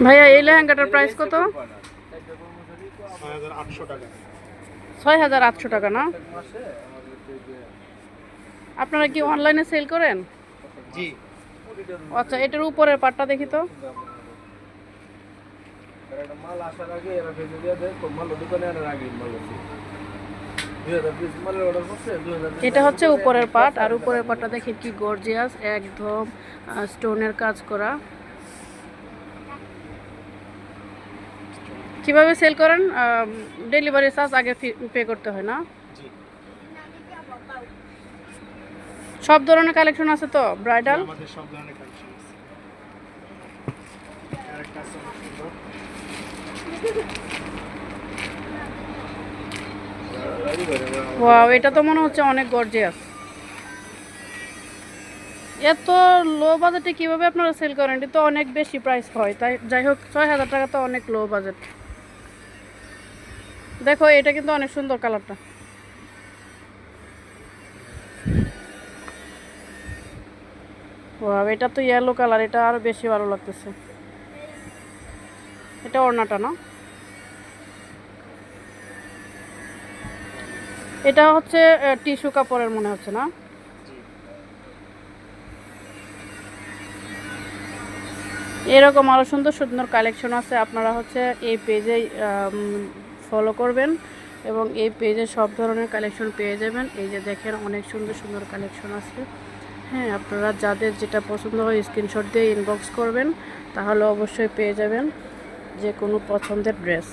ভাইয়া এই লেহেঙ্গাটার প্রাইস কত? 6,800 টাকা না? আপনারা কি অনলাইনে সেল করেন? জি। আচ্ছা, এটার উপরের পাটটা দেখি তো। মাল আসার আগে এরা ভেজে দিয়ে দেয়, মাল দোকানে আনার আগে মাল আছে। 2000 পিস মালের অর্ডার করছে, 2000 এটা হচ্ছে উপরের পাট, আর উপরের পাটটা দেখি কি গর্জিয়াস, একদম স্টোনের কাজ করা। কিভাবে সেল করেন? ডেলিভারি চার্জ আগে পে করতে হয় না? জি। সব ধরনের কালেকশন আছে তো ব্রাইডাল? আমাদের সব ধরনের কালেকশন আছে। আরেকটা আছে অনেক সুন্দর। ওয়াও, এটা তো মনে হচ্ছে অনেক গর্জিয়াস। এত লো বাজেটে কিভাবে আপনারা সেল করেন? এটা তো অনেক বেশি প্রাইস হয়। তাই যাই হোক, 6,000 টাকা তো অনেক লো বাজেট। দেখো, এটা কিন্তু অনেক সুন্দর কালারটা। ওয়াও, এটা তো ইয়েলো কালার, এটা আরো বেশি ভালো লাগতেছে। এটা ওড়নাটা না? এটা হচ্ছে টিস্যু কাপড়ের মনে হচ্ছে না? এরকম আরও সুন্দর সুন্দর কালেকশন আছে। আপনারা হচ্ছে এই পেজেই ফলো করবেন এবং এই পেজে সব ধরনের কালেকশন পেয়ে যাবেন। এই যে দেখেন, অনেক সুন্দর সুন্দর কালেকশন আছে। হ্যাঁ, আপনারা যাদের যেটা পছন্দ হয় স্ক্রিনশট দিয়ে ইনবক্স করবেন, তাহলে অবশ্যই পেয়ে যাবেন যে কোনো পছন্দের ড্রেস।